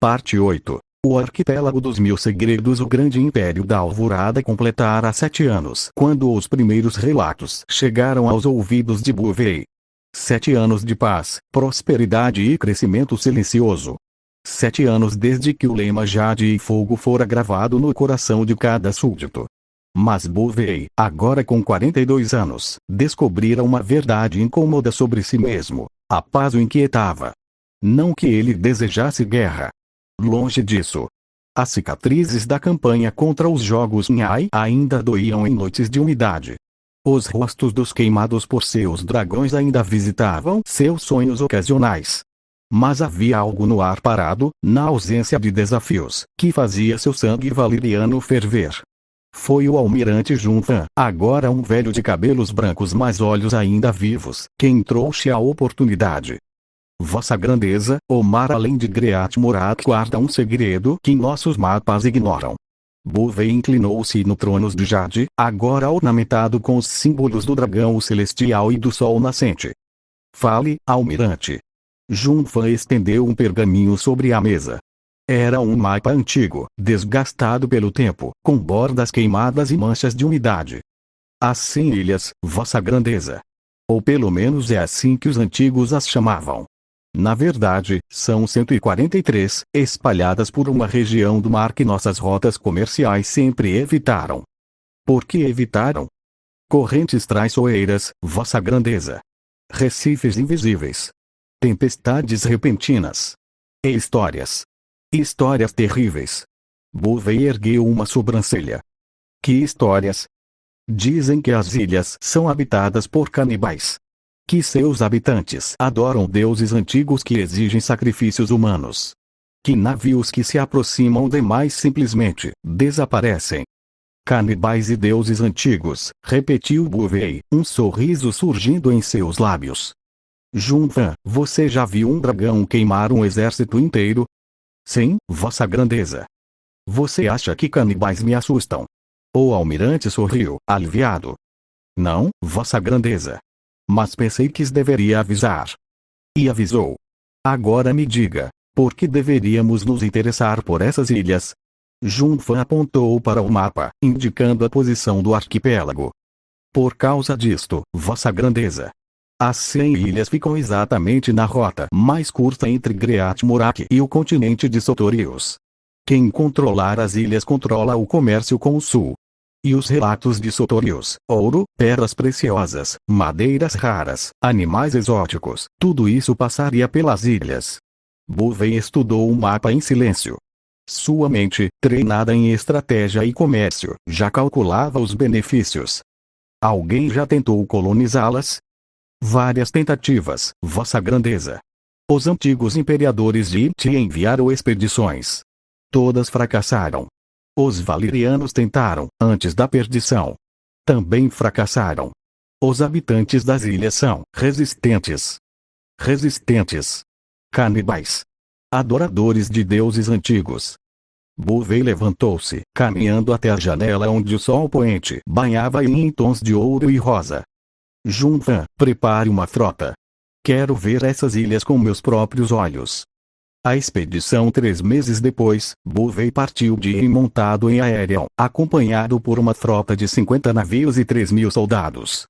Parte 8. O Arquipélago dos Mil Segredos. O grande império da Alvorada completara 7 anos quando os primeiros relatos chegaram aos ouvidos de Bouvet. 7 anos de paz, prosperidade e crescimento silencioso. 7 anos desde que o lema Jade e Fogo fora gravado no coração de cada súdito. Mas Bouvet, agora com 42 anos, descobrira uma verdade incômoda sobre si mesmo. A paz o inquietava. Não que ele desejasse guerra. Longe disso. As cicatrizes da campanha contra os jogos Nhai ainda doíam em noites de umidade. Os rostos dos queimados por seus dragões ainda visitavam seus sonhos ocasionais. Mas havia algo no ar parado, na ausência de desafios, que fazia seu sangue valeriano ferver. Foi o almirante Junfan, agora um velho de cabelos brancos mas olhos ainda vivos, quem trouxe a oportunidade. Vossa Grandeza, o mar além de Great Morak guarda um segredo que nossos mapas ignoram. Bouvet inclinou-se no trono de Jade, agora ornamentado com os símbolos do dragão celestial e do sol nascente. Fale, almirante. Junfan estendeu um pergaminho sobre a mesa. Era um mapa antigo, desgastado pelo tempo, com bordas queimadas e manchas de umidade. As 100 ilhas, Vossa Grandeza. Ou pelo menos é assim que os antigos as chamavam. Na verdade, são 143, espalhadas por uma região do mar que nossas rotas comerciais sempre evitaram. Por que evitaram? Correntes traiçoeiras, Vossa Grandeza. Recifes invisíveis. Tempestades repentinas. E histórias. Histórias terríveis. Bouvet ergueu uma sobrancelha. Que histórias? Dizem que as ilhas são habitadas por canibais. Que seus habitantes adoram deuses antigos que exigem sacrifícios humanos. Que navios que se aproximam demais simplesmente desaparecem. Canibais e deuses antigos, repetiu Bouvet, um sorriso surgindo em seus lábios. Junfan, você já viu um dragão queimar um exército inteiro? Sim, Vossa Grandeza. Você acha que canibais me assustam? O almirante sorriu, aliviado. Não, Vossa Grandeza. Mas pensei que deveria avisar. E avisou. Agora me diga, por que deveríamos nos interessar por essas ilhas? Junfan apontou para o mapa, indicando a posição do arquipélago. Por causa disto, Vossa Grandeza. As 100 ilhas ficam exatamente na rota mais curta entre Great Morak e o continente de Sotorius. Quem controlar as ilhas controla o comércio com o sul. E os relatos de Sotorius, ouro, pedras preciosas, madeiras raras, animais exóticos, tudo isso passaria pelas ilhas. Bouvet estudou o mapa em silêncio. Sua mente, treinada em estratégia e comércio, já calculava os benefícios. Alguém já tentou colonizá-las? Várias tentativas, Vossa Grandeza. Os antigos imperadores de Iti enviaram expedições. Todas fracassaram. Os valerianos tentaram, antes da perdição. Também fracassaram. Os habitantes das ilhas são resistentes. Resistentes. Canibais. Adoradores de deuses antigos. Bouvet levantou-se, caminhando até a janela onde o sol poente banhava em tons de ouro e rosa. Junfan, prepare uma frota. Quero ver essas ilhas com meus próprios olhos. A expedição 3 meses depois, Bouvet partiu de Ien montado em Aerion, acompanhado por uma frota de 50 navios e 3.000 soldados.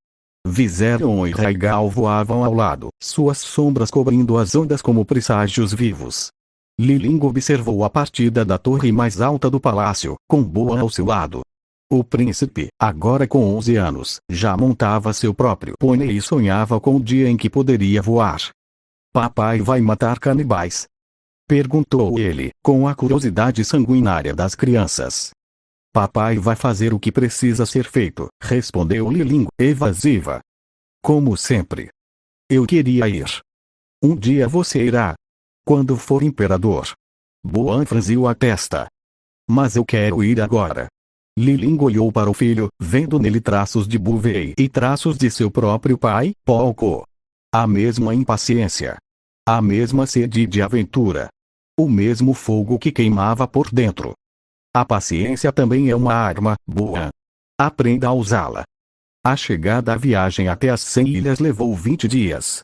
Viserion e Raigal voavam ao lado, suas sombras cobrindo as ondas como presságios vivos. Li Ling observou a partida da torre mais alta do palácio, com Boan ao seu lado. O príncipe, agora com 11 anos, já montava seu próprio pônei e sonhava com o dia em que poderia voar. Papai vai matar canibais? Perguntou ele, com a curiosidade sanguinária das crianças. Papai vai fazer o que precisa ser feito, respondeu Li Ling, evasiva. Como sempre. Eu queria ir. Um dia você irá. Quando for imperador. Boan franziu a testa. Mas eu quero ir agora. Li Ling olhou para o filho, vendo nele traços de Bouvet e traços de seu próprio pai, Polko. A mesma impaciência. A mesma sede de aventura. O mesmo fogo que queimava por dentro. A paciência também é uma arma, Boan. Aprenda a usá-la. A chegada à viagem até as 100 ilhas levou 20 dias.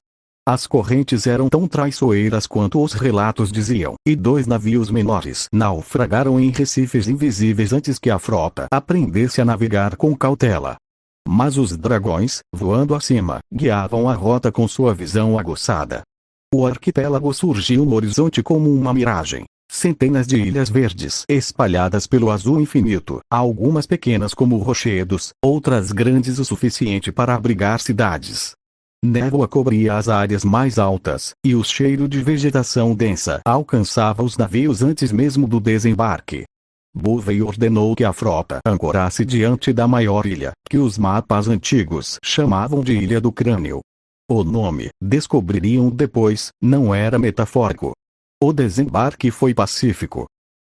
As correntes eram tão traiçoeiras quanto os relatos diziam, e 2 navios menores naufragaram em recifes invisíveis antes que a frota aprendesse a navegar com cautela. Mas os dragões, voando acima, guiavam a rota com sua visão aguçada. O arquipélago surgiu no horizonte como uma miragem. Centenas de ilhas verdes espalhadas pelo azul infinito, algumas pequenas como rochedos, outras grandes o suficiente para abrigar cidades. Névoa cobria as áreas mais altas, e o cheiro de vegetação densa alcançava os navios antes mesmo do desembarque. Bovey ordenou que a frota ancorasse diante da maior ilha, que os mapas antigos chamavam de Ilha do Crânio. O nome, descobririam depois, não era metafórico. O desembarque foi pacífico.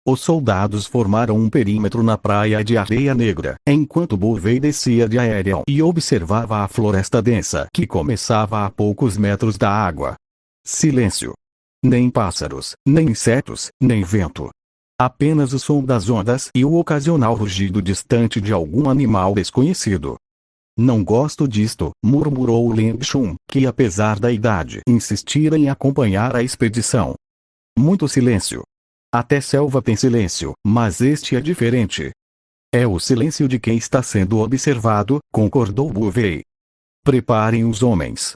Os soldados formaram um perímetro na praia de areia negra, enquanto Bovey descia de Aerion e observava a floresta densa que começava a poucos metros da água. Silêncio. Nem pássaros, nem insetos, nem vento. Apenas o som das ondas e o ocasional rugido distante de algum animal desconhecido. Não gosto disto, murmurou Ling Shun, que apesar da idade insistira em acompanhar a expedição. Muito silêncio. Até selva tem silêncio, mas este é diferente. É o silêncio de quem está sendo observado, concordou Bovey. Preparem os homens.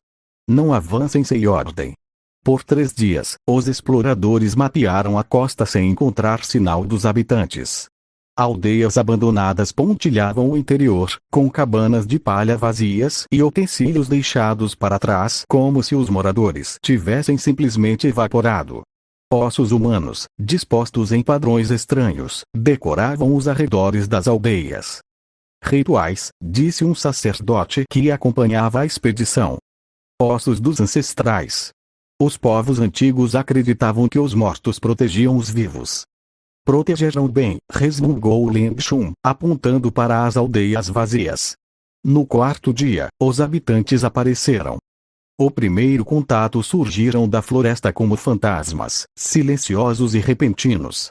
Não avancem sem ordem. Por 3 dias, os exploradores mapearam a costa sem encontrar sinal dos habitantes. Aldeias abandonadas pontilhavam o interior, com cabanas de palha vazias e utensílios deixados para trás como se os moradores tivessem simplesmente evaporado. Ossos humanos, dispostos em padrões estranhos, decoravam os arredores das aldeias. Rituais, disse um sacerdote que acompanhava a expedição. Ossos dos ancestrais. Os povos antigos acreditavam que os mortos protegiam os vivos. Protegeram bem, resmungou Ling Shun, apontando para as aldeias vazias. No 4º dia, os habitantes apareceram. O primeiro contato surgiram da floresta como fantasmas, silenciosos e repentinos.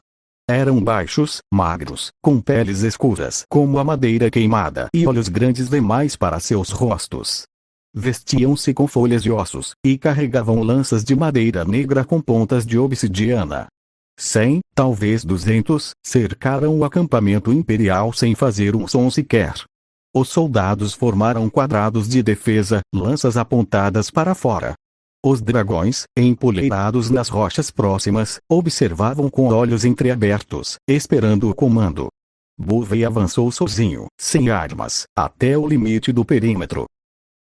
Eram baixos, magros, com peles escuras como a madeira queimada e olhos grandes demais para seus rostos. Vestiam-se com folhas de ossos, e carregavam lanças de madeira negra com pontas de obsidiana. 100, talvez 200, cercaram o acampamento imperial sem fazer um som sequer. Os soldados formaram quadrados de defesa, lanças apontadas para fora. Os dragões, empoleirados nas rochas próximas, observavam com olhos entreabertos, esperando o comando. Bovey avançou sozinho, sem armas, até o limite do perímetro.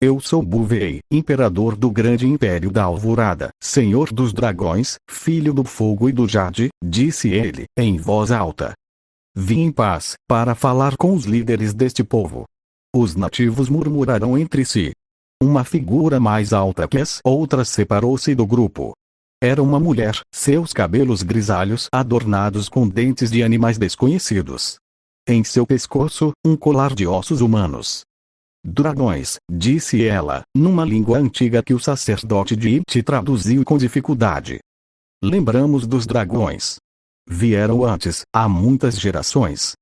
Eu sou Bovey, imperador do grande império da Alvorada, senhor dos dragões, filho do fogo e do jade, disse ele, em voz alta. Vim em paz, para falar com os líderes deste povo. Os nativos murmuraram entre si. Uma figura mais alta que as outras separou-se do grupo. Era uma mulher, seus cabelos grisalhos adornados com dentes de animais desconhecidos. Em seu pescoço, um colar de ossos humanos. Dragões, disse ela, numa língua antiga que o sacerdote de It traduziu com dificuldade. Lembramos dos dragões. Vieram antes, há muitas gerações.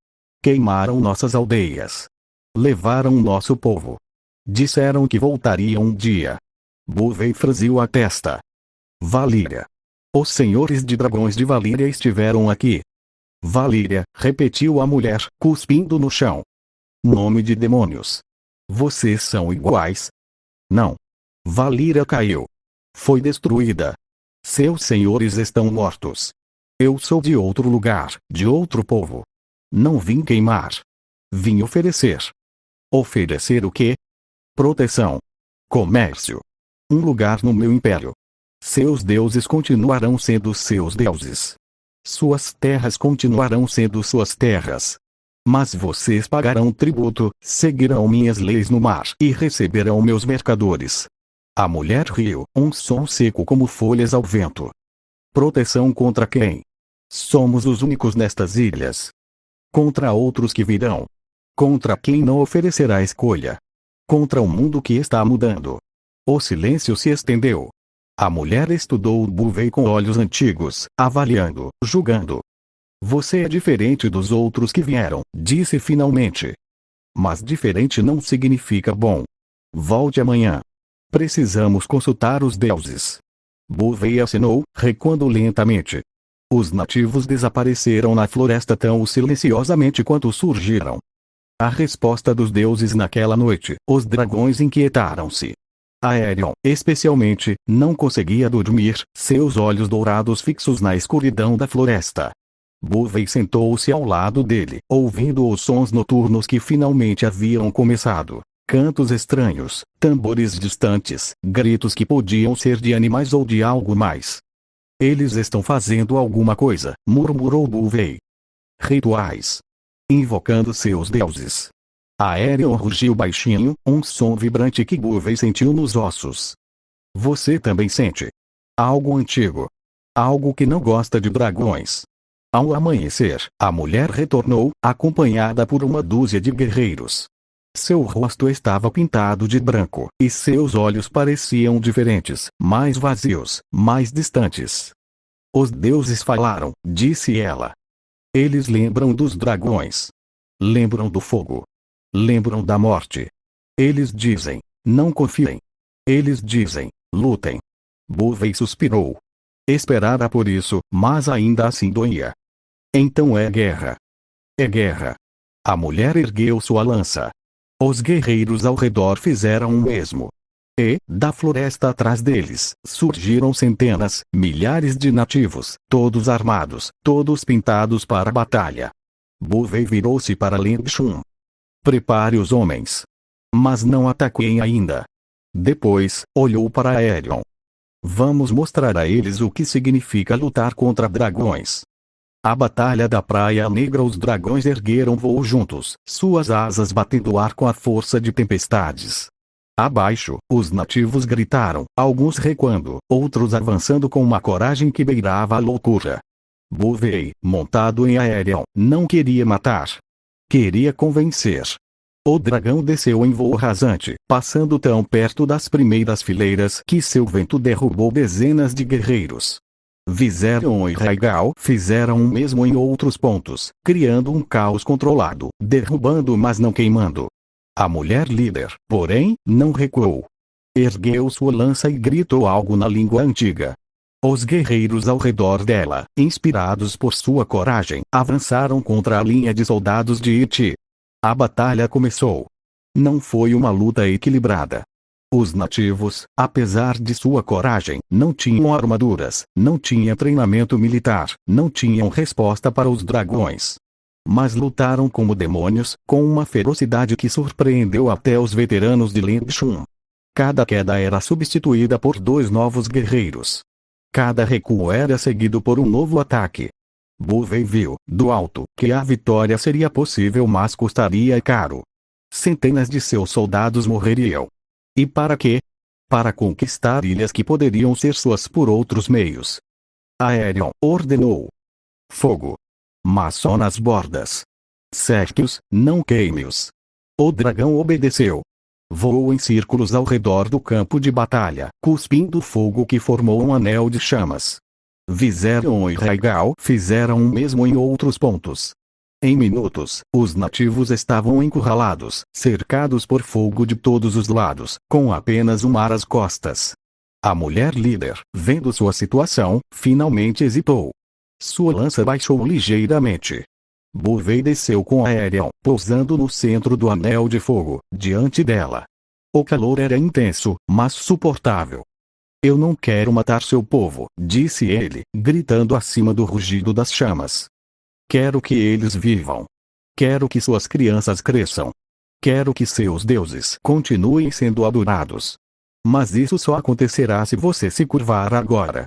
Queimaram nossas aldeias. Levaram nosso povo. Disseram que voltariam um dia. Bovey franziu a testa. Valíria. Os senhores de dragões de Valíria estiveram aqui. Valíria, repetiu a mulher, cuspindo no chão. Nome de demônios. Vocês são iguais? Não. Valíria caiu. Foi destruída. Seus senhores estão mortos. Eu sou de outro lugar, de outro povo. Não vim queimar. Vim oferecer. Oferecer o quê? Proteção. Comércio. Um lugar no meu império. Seus deuses continuarão sendo seus deuses. Suas terras continuarão sendo suas terras. Mas vocês pagarão tributo, seguirão minhas leis no mar e receberão meus mercadores. A mulher riu, um som seco como folhas ao vento. Proteção contra quem? Somos os únicos nestas ilhas. Contra outros que virão. Contra quem não oferecerá escolha. Contra o mundo que está mudando. O silêncio se estendeu. A mulher estudou Bovey com olhos antigos, avaliando, julgando. Você é diferente dos outros que vieram, disse finalmente. Mas diferente não significa bom. Volte amanhã. Precisamos consultar os deuses. Buvei acenou, recuando lentamente. Os nativos desapareceram na floresta tão silenciosamente quanto surgiram. A resposta dos deuses naquela noite, os dragões inquietaram-se. Aerion, especialmente, não conseguia dormir, seus olhos dourados fixos na escuridão da floresta. Buvei sentou-se ao lado dele, ouvindo os sons noturnos que finalmente haviam começado. Cantos estranhos, tambores distantes, gritos que podiam ser de animais ou de algo mais. Eles estão fazendo alguma coisa, murmurou Buvei. Rituais. Invocando seus deuses. Aerion rugiu baixinho, um som vibrante que Buvei sentiu nos ossos. Você também sente. Algo antigo. Algo que não gosta de dragões. Ao amanhecer, a mulher retornou, acompanhada por uma dúzia de guerreiros. Seu rosto estava pintado de branco, e seus olhos pareciam diferentes, mais vazios, mais distantes. Os deuses falaram, disse ela. Eles lembram dos dragões. Lembram do fogo. Lembram da morte. Eles dizem, não confiem. Eles dizem, lutem. Buvei suspirou. Esperara por isso, mas ainda assim doía. Então é guerra. É guerra. A mulher ergueu sua lança. Os guerreiros ao redor fizeram o mesmo. E, da floresta atrás deles, surgiram centenas, milhares de nativos, todos armados, todos pintados para a batalha. Buvei virou-se para Lingshun. Prepare os homens. Mas não ataquem ainda. Depois, olhou para Aerion. Vamos mostrar a eles o que significa lutar contra dragões. A batalha da Praia Negra. Os dragões ergueram voo juntos, suas asas batendo o ar com a força de tempestades. Abaixo, os nativos gritaram, alguns recuando, outros avançando com uma coragem que beirava a loucura. Buvei, montado em Aerion, não queria matar. Queria convencer. O dragão desceu em voo rasante, passando tão perto das primeiras fileiras que seu vento derrubou dezenas de guerreiros. Viserion e Rhaegal fizeram o mesmo em outros pontos, criando um caos controlado, derrubando mas não queimando. A mulher líder, porém, não recuou. Ergueu sua lança e gritou algo na língua antiga. Os guerreiros ao redor dela, inspirados por sua coragem, avançaram contra a linha de soldados de Iti. A batalha começou. Não foi uma luta equilibrada. Os nativos, apesar de sua coragem, não tinham armaduras, não tinham treinamento militar, não tinham resposta para os dragões. Mas lutaram como demônios, com uma ferocidade que surpreendeu até os veteranos de Lingshun. Cada queda era substituída por 2 novos guerreiros. Cada recuo era seguido por um novo ataque. Buvei viu, do alto, que a vitória seria possível mas custaria caro. Centenas de seus soldados morreriam. E para quê? Para conquistar ilhas que poderiam ser suas por outros meios. Aerion ordenou. Fogo. Mas só nas bordas. Cerque-os, não queime-os. O dragão obedeceu. Voou em círculos ao redor do campo de batalha, cuspindo fogo que formou um anel de chamas. Viserion e Rhaegal fizeram o mesmo em outros pontos. Em minutos, os nativos estavam encurralados, cercados por fogo de todos os lados, com apenas um mar às costas. A mulher líder, vendo sua situação, finalmente hesitou. Sua lança baixou ligeiramente. Buvei desceu com Aerion, pousando no centro do anel de fogo, diante dela. O calor era intenso, mas suportável. Eu não quero matar seu povo, disse ele, gritando acima do rugido das chamas. Quero que eles vivam. Quero que suas crianças cresçam. Quero que seus deuses continuem sendo adorados. Mas isso só acontecerá se você se curvar agora.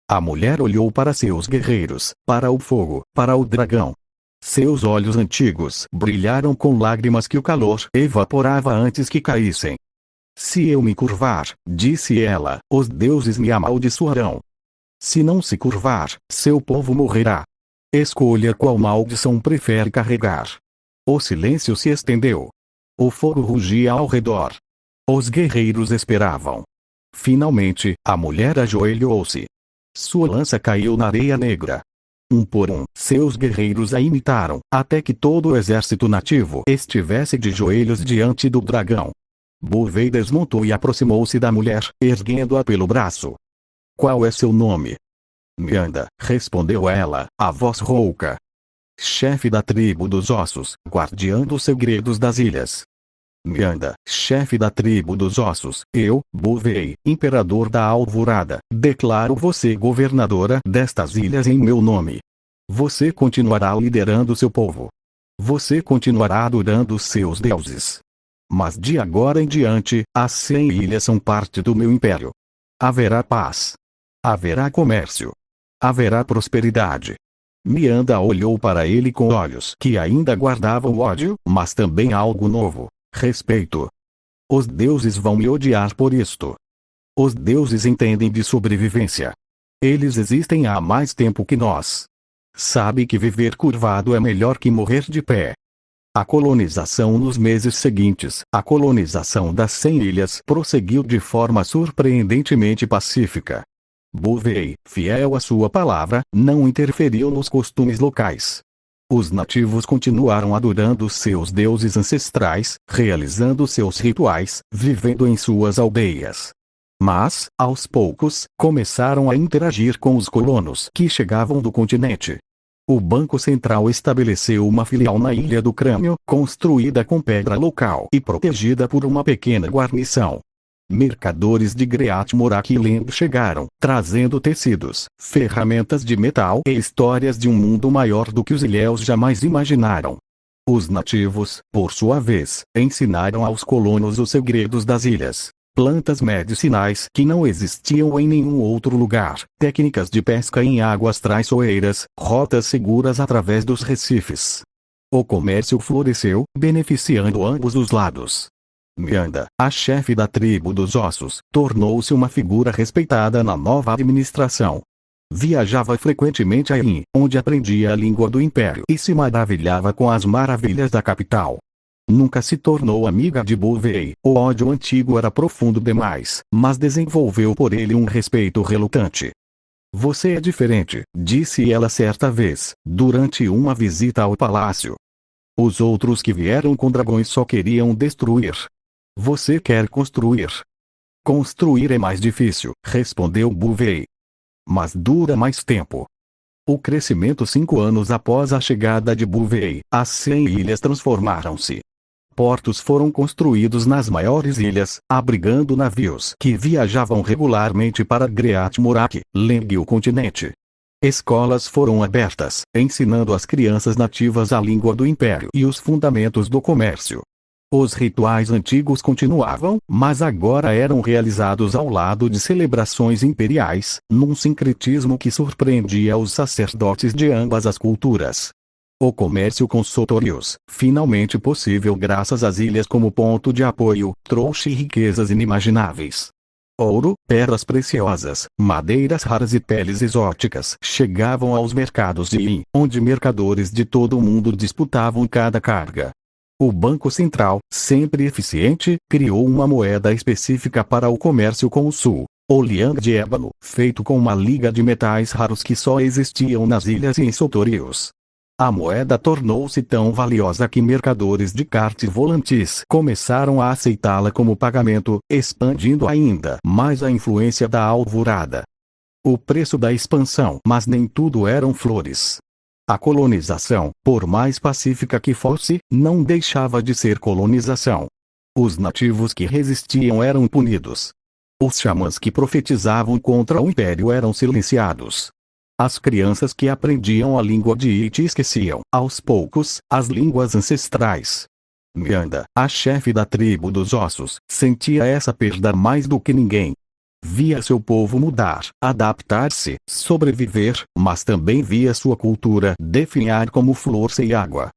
A mulher olhou para seus guerreiros, para o fogo, para o dragão. Seus olhos antigos brilharam com lágrimas que o calor evaporava antes que caíssem. Se eu me curvar, disse ela, os deuses me amaldiçoarão. Se não se curvar, seu povo morrerá. Escolha qual maldição prefere carregar. O silêncio se estendeu. O fogo rugia ao redor. Os guerreiros esperavam. Finalmente, a mulher ajoelhou-se. Sua lança caiu na areia negra. Um por um, seus guerreiros a imitaram, até que todo o exército nativo estivesse de joelhos diante do dragão. Buvei desmontou e aproximou-se da mulher, erguendo-a pelo braço. Qual é seu nome? Mianda, respondeu ela, a voz rouca. Chefe da tribo dos ossos, guardiã dos segredos das ilhas. Mianda, chefe da tribo dos ossos, eu, Buvei, imperador da Alvorada, declaro você governadora destas ilhas em meu nome. Você continuará liderando seu povo. Você continuará adorando seus deuses. Mas de agora em diante, as 100 ilhas são parte do meu império. Haverá paz. Haverá comércio. Haverá prosperidade. Mianda olhou para ele com olhos que ainda guardavam ódio, mas também algo novo: respeito. Os deuses vão me odiar por isto. Os deuses entendem de sobrevivência. Eles existem há mais tempo que nós. Sabe que viver curvado é melhor que morrer de pé. A colonização nos meses seguintes, a colonização das 100 ilhas prosseguiu de forma surpreendentemente pacífica. Buvei, fiel à sua palavra, não interferiu nos costumes locais. Os nativos continuaram adorando seus deuses ancestrais, realizando seus rituais, vivendo em suas aldeias. Mas, aos poucos, começaram a interagir com os colonos que chegavam do continente. O Banco Central estabeleceu uma filial na Ilha do Crânio, construída com pedra local e protegida por uma pequena guarnição. Mercadores de Great Morak Land chegaram, trazendo tecidos, ferramentas de metal e histórias de um mundo maior do que os ilhéus jamais imaginaram. Os nativos, por sua vez, ensinaram aos colonos os segredos das ilhas. Plantas medicinais que não existiam em nenhum outro lugar, técnicas de pesca em águas traiçoeiras, rotas seguras através dos recifes. O comércio floresceu, beneficiando ambos os lados. Mianda, a chefe da tribo dos ossos, tornou-se uma figura respeitada na nova administração. Viajava frequentemente a Yin, onde aprendia a língua do império e se maravilhava com as maravilhas da capital. Nunca se tornou amiga de Buvei, o ódio antigo era profundo demais, mas desenvolveu por ele um respeito relutante. Você é diferente, disse ela certa vez, durante uma visita ao palácio. Os outros que vieram com dragões só queriam destruir. Você quer construir. Construir é mais difícil, respondeu Buvei. Mas dura mais tempo. O crescimento 5 anos após a chegada de Buvei, as 100 ilhas transformaram-se. Portos foram construídos nas maiores ilhas, abrigando navios que viajavam regularmente para Great Morak Land e o continente. Escolas foram abertas, ensinando às crianças nativas a língua do império e os fundamentos do comércio. Os rituais antigos continuavam, mas agora eram realizados ao lado de celebrações imperiais, num sincretismo que surpreendia os sacerdotes de ambas as culturas. O comércio com Sotorius, finalmente possível graças às ilhas como ponto de apoio, trouxe riquezas inimagináveis. Ouro, pedras preciosas, madeiras raras e peles exóticas chegavam aos mercados de Yin, onde mercadores de todo o mundo disputavam cada carga. O Banco Central, sempre eficiente, criou uma moeda específica para o comércio com o Sul, o Liang de ébano, feito com uma liga de metais raros que só existiam nas ilhas e em Sotorius. A moeda tornou-se tão valiosa que mercadores de cartes volantes começaram a aceitá-la como pagamento, expandindo ainda mais a influência da Alvorada. O preço da expansão, mas nem tudo eram flores. A colonização, por mais pacífica que fosse, não deixava de ser colonização. Os nativos que resistiam eram punidos. Os xamãs que profetizavam contra o império eram silenciados. As crianças que aprendiam a língua de Iti esqueciam, aos poucos, as línguas ancestrais. Mianda, a chefe da tribo dos ossos, sentia essa perda mais do que ninguém. Via seu povo mudar, adaptar-se, sobreviver, mas também via sua cultura definhar como flor sem água.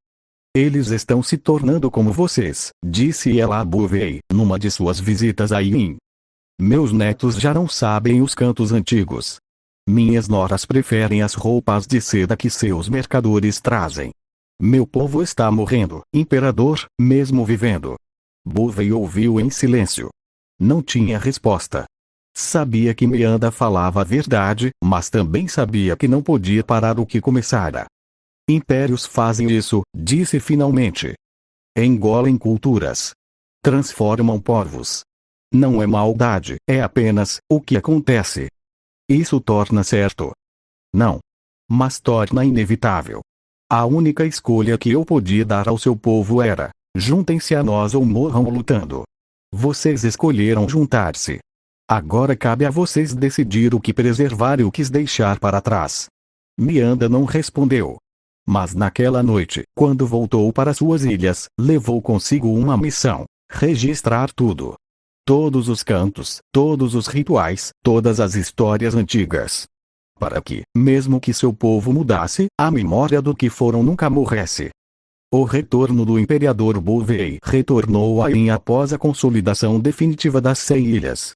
Eles estão se tornando como vocês, disse ela a Buvei, numa de suas visitas a Yin. Meus netos já não sabem os cantos antigos. Minhas noras preferem as roupas de seda que seus mercadores trazem. Meu povo está morrendo, imperador, mesmo vivendo. Buvei ouviu em silêncio. Não tinha resposta. Sabia que Mianda falava a verdade, mas também sabia que não podia parar o que começara. Impérios fazem isso, disse finalmente. Engolem culturas. transformam povos. Não é maldade, é apenas o que acontece. Isso torna certo? Não. Mas torna inevitável. A única escolha que eu podia dar ao seu povo era: juntem-se a nós ou morram lutando. Vocês escolheram juntar-se. Agora cabe a vocês decidir o que preservar e o que deixar para trás. Mianda não respondeu. Mas naquela noite, quando voltou para suas ilhas, levou consigo uma missão: registrar tudo. Todos os cantos, todos os rituais, todas as histórias antigas. Para que, mesmo que seu povo mudasse, a memória do que foram nunca morresse. O retorno do imperador Buvei retornou a Ain após a consolidação definitiva das 100 ilhas.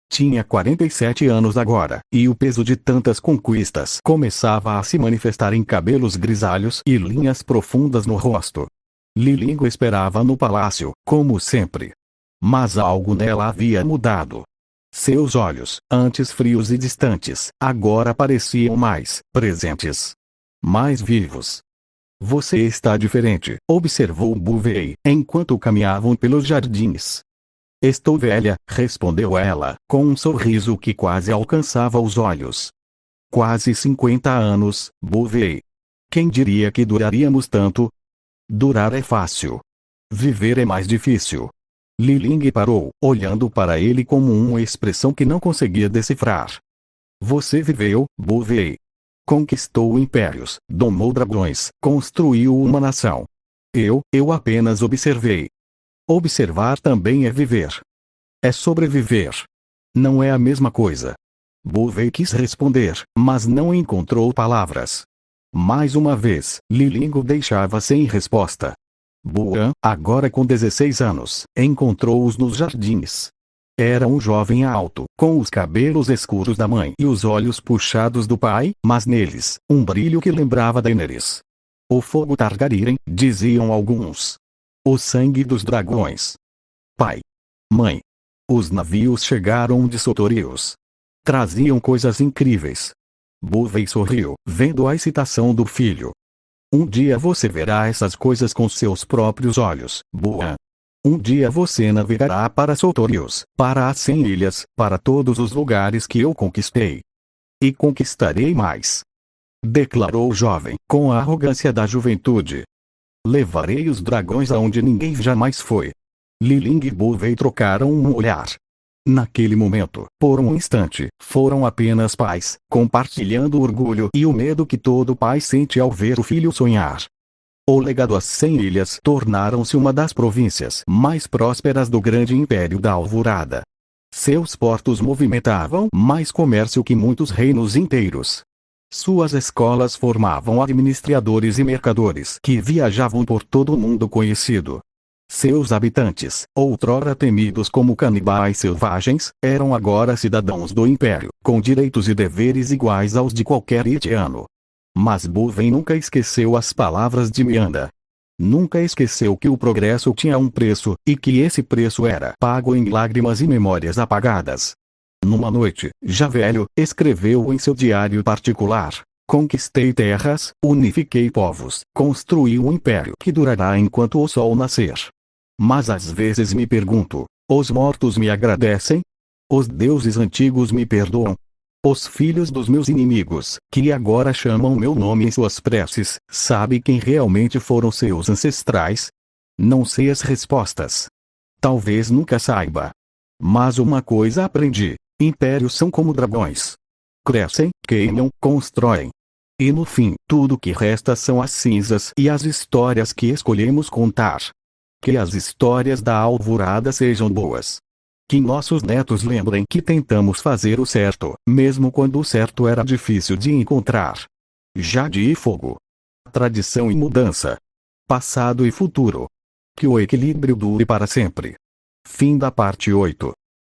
Tinha 47 anos agora, e o peso de tantas conquistas começava a se manifestar em cabelos grisalhos e linhas profundas no rosto. Lilingo esperava no palácio, como sempre. Mas algo nela havia mudado. Seus olhos, antes frios e distantes, agora pareciam mais presentes. Mais vivos. Você está diferente, observou Buvei, enquanto caminhavam pelos jardins. Estou velha, respondeu ela, com um sorriso que quase alcançava os olhos. Quase 50 anos, Buvei. Quem diria que duraríamos tanto? Durar é fácil. Viver é mais difícil. Liling parou, olhando para ele com uma expressão que não conseguia decifrar. Você viveu, Buvei. Conquistou impérios, domou dragões, construiu uma nação. Eu apenas observei. Observar também é viver. É sobreviver. Não é a mesma coisa. Buvei quis responder, mas não encontrou palavras. Mais uma vez, Lilingo deixava sem resposta. Buan, agora com 16 anos, encontrou-os nos jardins. Era um jovem alto, com os cabelos escuros da mãe e os olhos puxados do pai, mas neles, um brilho que lembrava Daenerys. O fogo Targaryen, diziam alguns. O sangue dos dragões. Pai. Mãe. Os navios chegaram de Sotorius. Traziam coisas incríveis. Buvei sorriu, vendo a excitação do filho. Um dia você verá essas coisas com seus próprios olhos, Buan. Um dia você navegará para Sotorius, para as 100 ilhas, para todos os lugares que eu conquistei. E conquistarei mais. Declarou o jovem, com a arrogância da juventude. Levarei os dragões aonde ninguém jamais foi. Liling e Buvei trocaram um olhar. Naquele momento, por um instante, foram apenas pais, compartilhando o orgulho e o medo que todo pai sente ao ver o filho sonhar. O legado às 100 ilhas tornaram-se uma das províncias mais prósperas do grande império da Alvorada. Seus portos movimentavam mais comércio que muitos reinos inteiros. Suas escolas formavam administradores e mercadores que viajavam por todo o mundo conhecido. Seus habitantes, outrora temidos como canibais selvagens, eram agora cidadãos do império, com direitos e deveres iguais aos de qualquer itiano. Mas Buvei nunca esqueceu as palavras de Mianda. Nunca esqueceu que o progresso tinha um preço, e que esse preço era pago em lágrimas e memórias apagadas. Numa noite, já velho, escreveu em seu diário particular: conquistei terras, unifiquei povos, construí um império que durará enquanto o sol nascer. Mas às vezes me pergunto: os mortos me agradecem? Os deuses antigos me perdoam? Os filhos dos meus inimigos, que agora chamam meu nome em suas preces, sabem quem realmente foram seus ancestrais? Não sei as respostas. Talvez nunca saiba. Mas uma coisa aprendi: impérios são como dragões. Crescem, queimam, constroem. E no fim, tudo que resta são as cinzas e as histórias que escolhemos contar. Que as histórias da Alvorada sejam boas. Que nossos netos lembrem que tentamos fazer o certo, mesmo quando o certo era difícil de encontrar. Jade e fogo. Tradição e mudança. Passado e futuro. Que o equilíbrio dure para sempre. Fim da parte 8.